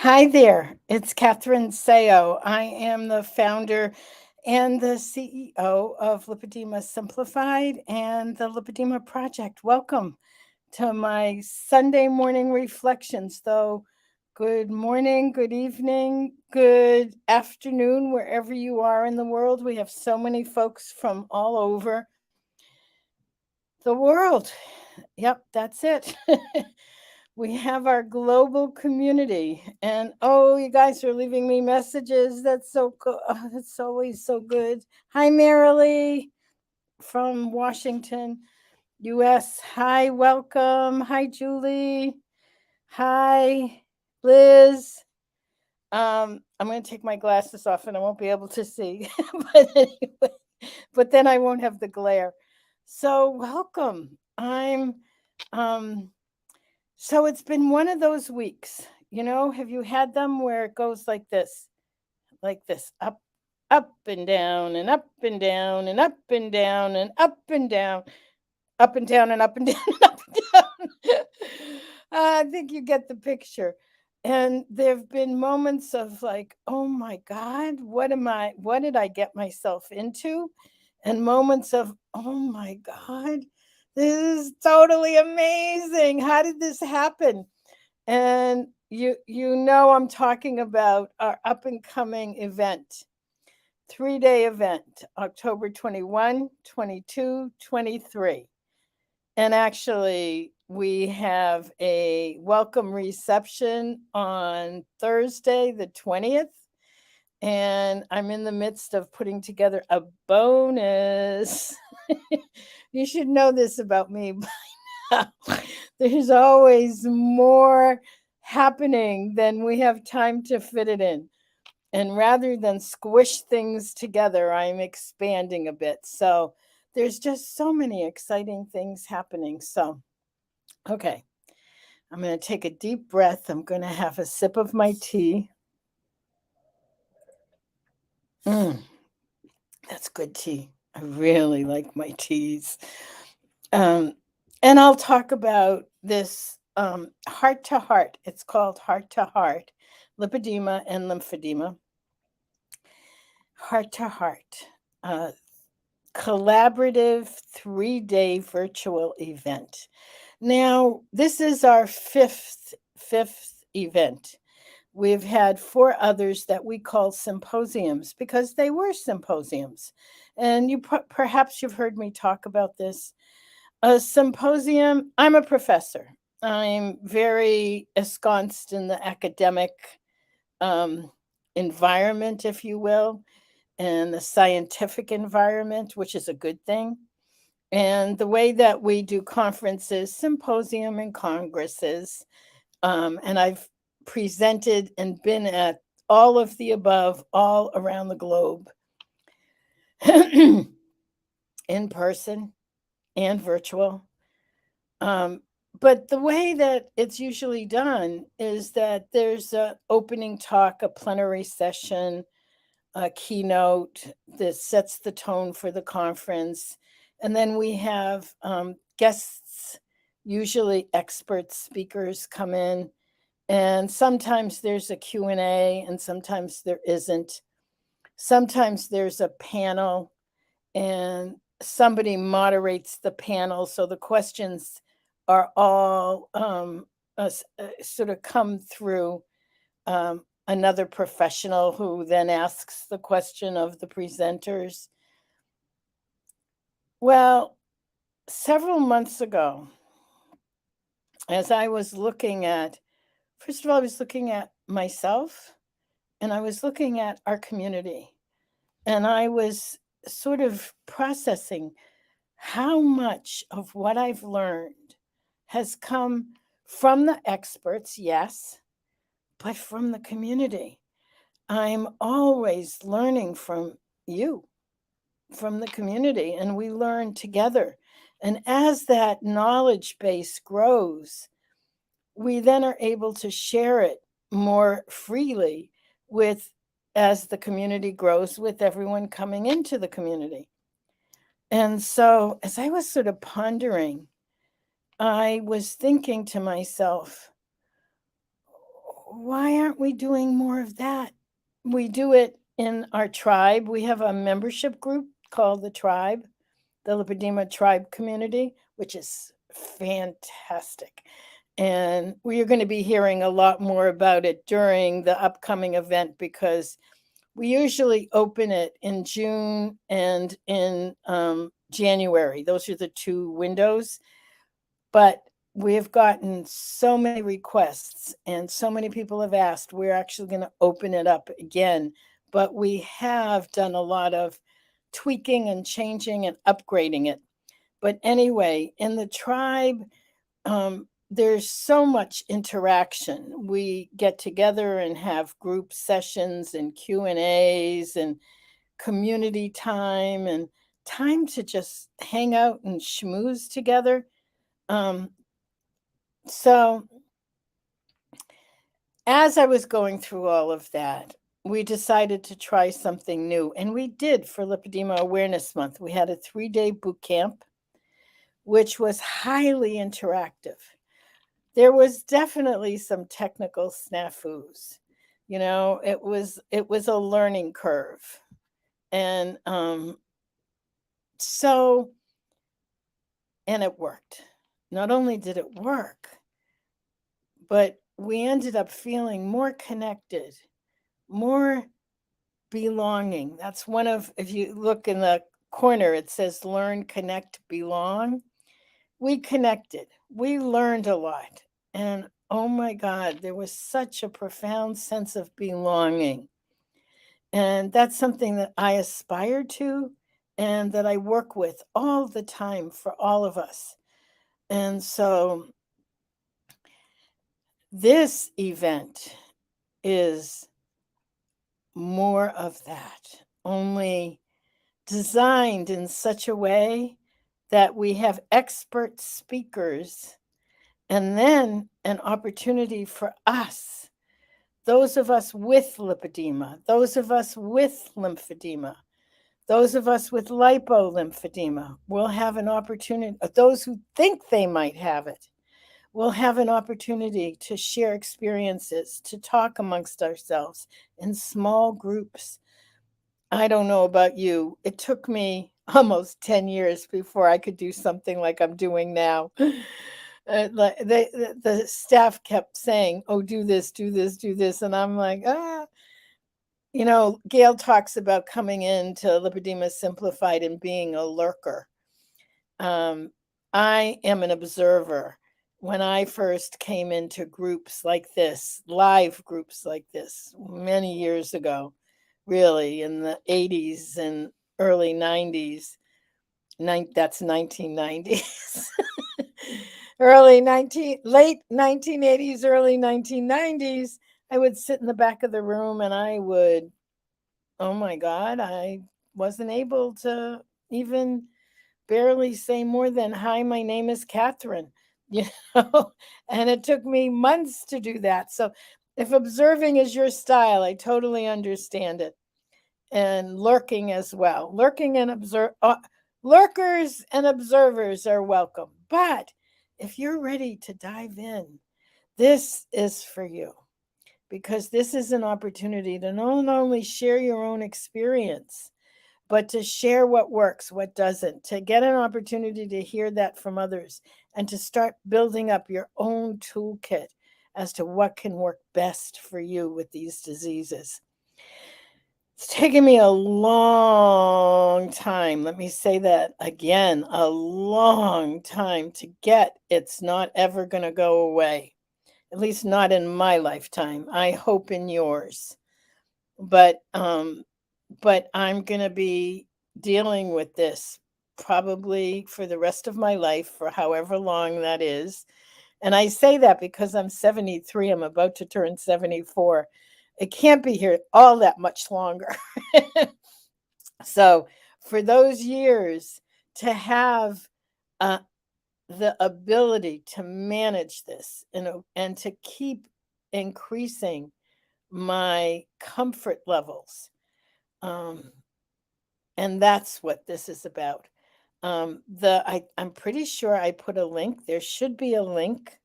Hi there, it's Catherine Sayo. I am the founder and the CEO of Lipedema Simplified and the Lipedema Project. Welcome to my Sunday morning reflections, though. Good morning, good evening, good afternoon, wherever you are in the world. We have so many folks from all over the world. Yep, that's it. We have our global community, and oh, you guys are leaving me messages. That's so good. Oh, that's always so good. Hi, Marilee from Washington, US. Hi, welcome. Hi, Julie. Hi, Liz. I'm going to take my glasses off and I won't be able to see. But anyway, but then I won't have the glare. So, welcome. Um so it's been one of those weeks. Have you had them where it goes like this, up and down and up and down and up and down and up and down, up and down and up and down and up and down. I think you get the picture. And there have been moments of like, oh my God, what did I get myself into? And moments of, oh my God, this is totally amazing. How did this happen? And you know I'm talking about our up and coming event, 3-day event, October 21, 22, 23. And actually, we have a welcome reception on Thursday, the 20th. And I'm in the midst of putting together a bonus. You should know this about me by now. There's always more happening than we have time to fit it in. And rather than squish things together, I'm expanding a bit. So there's just so many exciting things happening. So, okay, I'm going to take a deep breath. I'm going to have a sip of my tea. Mm, that's good tea. I really like my teas. Um, and I'll talk about this heart to heart. It's called heart to heart, lipedema and lymphedema. Heart to heart. Uh, Collaborative 3-day virtual event. Now, this is our fifth event. We've had 4 others that we call symposiums because they were symposiums. And perhaps you've heard me talk about this. A symposium, I'm a professor. I'm very ensconced in the academic um, environment, if you will, and the scientific environment, which is a good thing. And the way that we do conferences, symposium, and congresses, and I've presented and been at all of the above all around the globe, in person and virtual. Um, but the way that it's usually done is that there's an opening talk, a plenary session, a keynote that sets the tone for the conference. And then we have guests, usually expert speakers, come in. And sometimes there's a Q&A and sometimes there isn't. Sometimes there's a panel and somebody moderates the panel. So the questions are all sort of come through another professional who then asks the question of the presenters. Well, several months ago, as I was looking at, first of all, I was looking at myself and I was looking at our community. And I was sort of processing how much of what I've learned has come from the experts, yes, but from the community. I'm always learning from you, from the community, and we learn together. And as that knowledge base grows, we then are able to share it more freely with as the community grows with everyone coming into the community. And so as I was sort of pondering, I was thinking to myself, why aren't we doing more of that? We do it in our tribe. We have a membership group called the Tribe, the Lipedema Tribe Community, which is fantastic. And we are going to be hearing a lot more about it during the upcoming event because we usually open it in June and in January. Those are the two windows. But we have gotten so many requests and so many people have asked. We're actually going to open it up again. But we have done a lot of tweaking and changing and upgrading it. But anyway, in the tribe, there's so much interaction. We get together and have group sessions and Q&As and community time and time to just hang out and schmooze together. Um, so as I was going through all of that, we decided to try something new. And we did for Lipedema Awareness Month. We had a 3-day boot camp, which was highly interactive. There was definitely some technical snafus. It was a learning curve. And so and it worked. Not only did it work, but we ended up feeling more connected, more belonging. That's one of, if you look in the corner, it says learn, connect, belong. We connected. We learned a lot. And oh my God, there was such a profound sense of belonging. And that's something that I aspire to and that I work with all the time for all of us. And so this event is more of that, only designed in such a way that we have expert speakers and then an opportunity for us, those of us with lipedema, those of us with lymphedema, those of us with lipolymphedema will have an opportunity, those who think they might have it, will have an opportunity to share experiences, to talk amongst ourselves in small groups. I don't know about you. It took me almost 10 years before I could do something like I'm doing now. The staff kept saying, "Oh, do this, do this, do this." And I'm like, ah. Gail talks about coming into Lipedema Simplified and being a lurker. I am an observer. When I first came into groups like this, live groups like this, many years ago, really in the 80s and early 90s, that's 1990s, late 1980s, early 1990s, I would sit in the back of the room and oh my God, I wasn't able to even barely say more than, "Hi, my name is Catherine," you know, and it took me months to do that. So if observing is your style, I totally understand it. And lurking as well. Lurkers and observers are welcome. But if you're ready to dive in, this is for you because this is an opportunity to not only share your own experience, but to share what works, what doesn't, to get an opportunity to hear that from others and to start building up your own toolkit as to what can work best for you with these diseases. It's taken me a long time. Let me say that again, a long time to get. It's not ever going to go away, at least not in my lifetime. I hope in yours. But I'm going to be dealing with this probably for the rest of my life, for however long that is. And I say that because I'm 73, I'm about to turn 74. It can't be here all that much longer. So, for those years to have the ability to manage this and to keep increasing my comfort levels, um, and that's what this is about. I'm pretty sure I put a link. There should be a link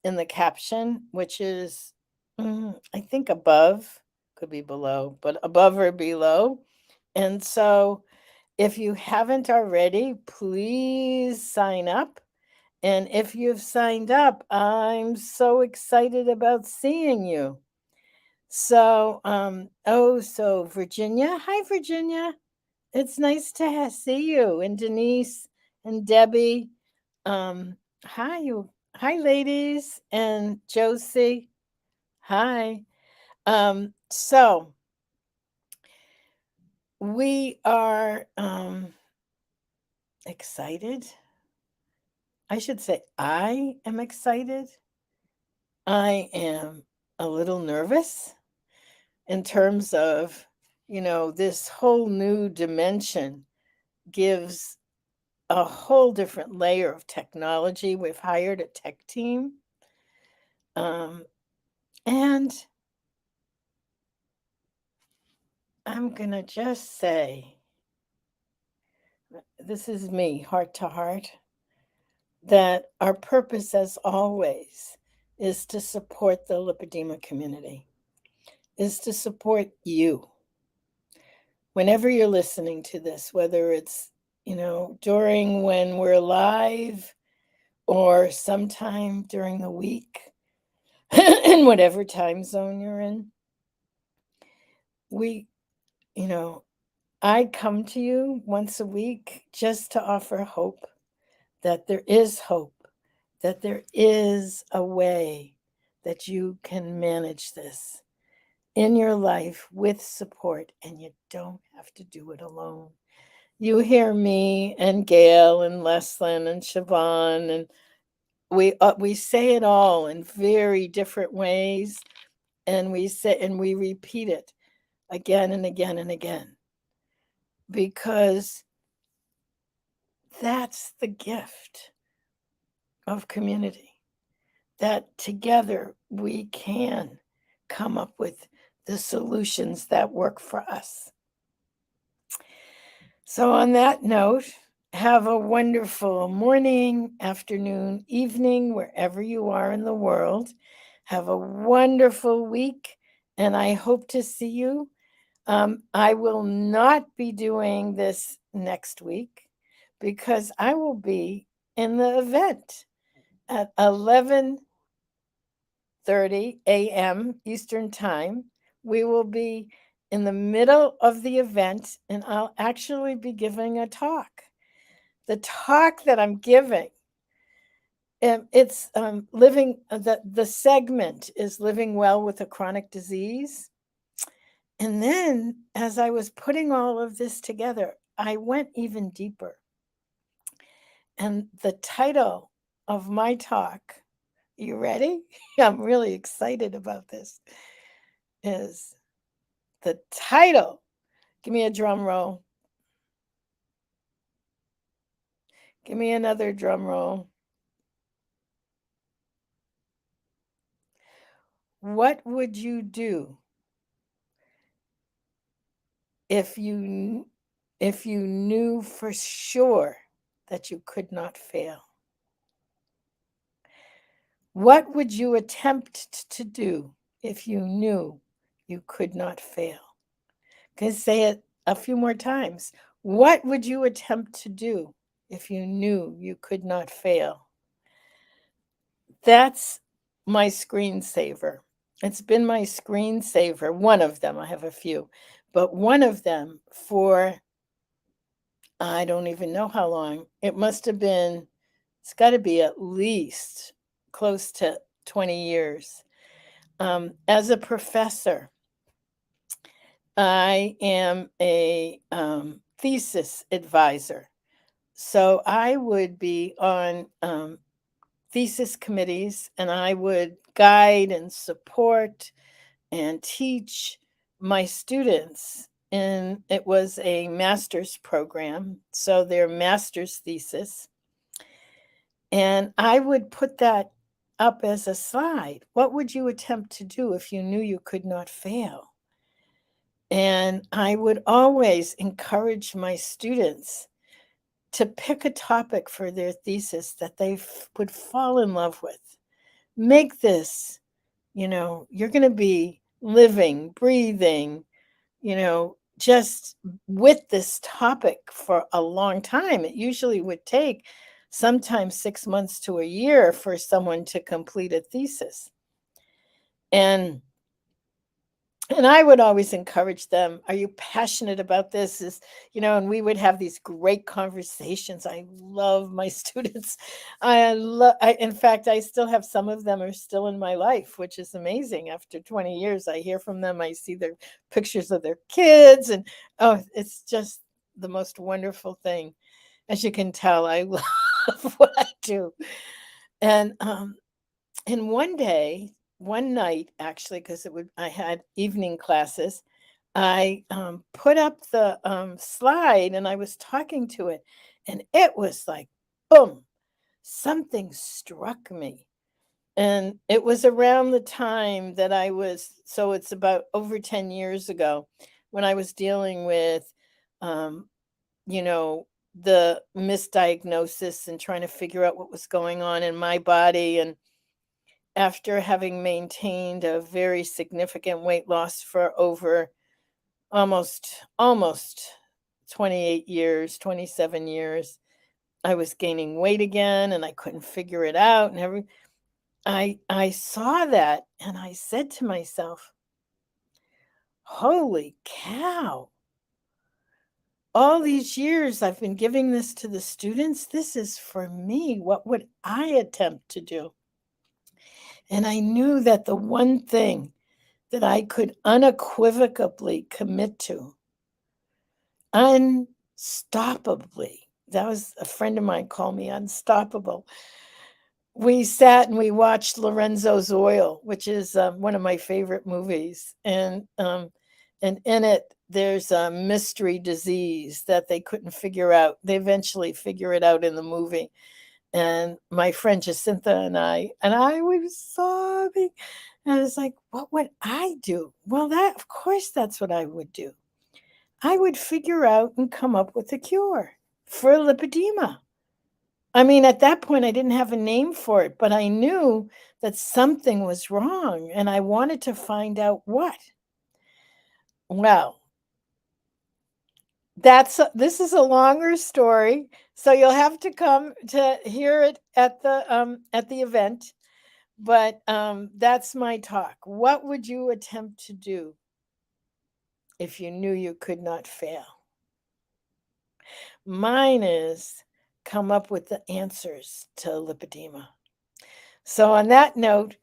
in the caption, which is I think above, could be below, but above or below. And so if you haven't already, please sign up. And if you've signed up, I'm so excited about seeing you. So Virginia, hi Virginia. It's nice to see you. And Denise and Debbie. Um, hi you. Hi ladies and Josie. Hi. So we are excited. I should say I am excited. I am a little nervous in terms of, this whole new dimension gives a whole different layer of technology. We've hired a tech team. Um, and I'm going to just say, this is me, heart to heart, that our purpose, as always, is to support the lipedema community, is to support you. Whenever you're listening to this, whether it's, during when we're live or sometime during the week, in whatever time zone you're in, we, you know, I come to you once a week just to offer hope, that there is hope, that there is a way that you can manage this in your life with support, and you don't have to do it alone. You hear me and Gail and Leslyn and Siobhan, and we say it all in very different ways, and we repeat it again and again and again, because that's the gift of community, that together we can come up with the solutions that work for us. So, on that note, have a wonderful morning, afternoon, evening, wherever you are in the world. Have a wonderful week, and I hope to see you. I will not be doing this next week because I will be in the event at 11:30 a.m. Eastern Time. We will be in the middle of the event, and I'll actually be giving a talk. The talk that I'm giving, it's living. The segment is living well with a chronic disease. And then, as I was putting all of this together, I went even deeper. And the title of my talk, you ready? I'm really excited about this. Is the title. Give me a drum roll. Give me another drum roll. What would you do if you knew for sure that you could not fail? What would you attempt to do if you knew you could not fail? Can I say it a few more times? What would you attempt to do if you knew you could not fail? That's my screensaver. It's been my screensaver, one of them. I have a few, but one of them for I don't even know how long. It must have been, it's got to be at least close to 20 years. As a professor, I am a thesis advisor. So I would be on thesis committees, and I would guide and support and teach my students. And it was a master's program, so their master's thesis. And I would put that up as a slide. What would you attempt to do if you knew you could not fail? And I would always encourage my students to pick a topic for their thesis that they would fall in love with. Make this you're going to be living, breathing, just with this topic for a long time. It usually would take sometimes 6 months to a year for someone to complete a thesis. And I would always encourage them, are you passionate about this? And we would have these great conversations. I love my students. In fact, I still have some of them are still in my life, which is amazing. After 20 years, I hear from them. I see their pictures of their kids, and oh, it's just the most wonderful thing. As you can tell, I love what I do. And one night, actually, because I had evening classes, I put up the slide and I was talking to it, and it was like, boom, something struck me. And it was around the time that so it's about over 10 years ago, when I was dealing with, um, you know, the misdiagnosis and trying to figure out what was going on in my body. And after having maintained a very significant weight loss for over almost 28 years, 27 years, I was gaining weight again and I couldn't figure it out. And I saw that and I said to myself, holy cow, all these years I've been giving this to the students. This is for me. What would I attempt to do? And I knew that the one thing that I could unequivocally commit to, unstoppably. That was a friend of mine called me unstoppable. We sat and we watched Lorenzo's Oil, which is one of my favorite movies, and in it there's a mystery disease that they couldn't figure out. They eventually figure it out in the movie, and my friend Jacinta and I was sobbing. And I was like, what would I do? Well, of course, that's what I would do. I would figure out and come up with a cure for lipedema. I mean, at that point, I didn't have a name for it, but I knew that something was wrong and I wanted to find out what. Well, this is a longer story, so you'll have to come to hear it at the event. But that's my talk. What would you attempt to do if you knew you could not fail? Mine is come up with the answers to lipedema. So on that note,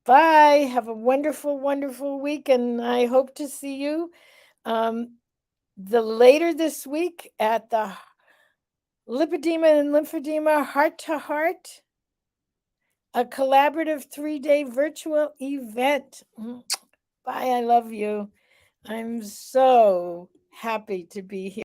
bye. Have a wonderful, wonderful week, and I hope to see you the later this week at the Lipedema and Lymphedema Heart to Heart, a collaborative 3-day virtual event. Bye. I love you. I'm so happy to be here.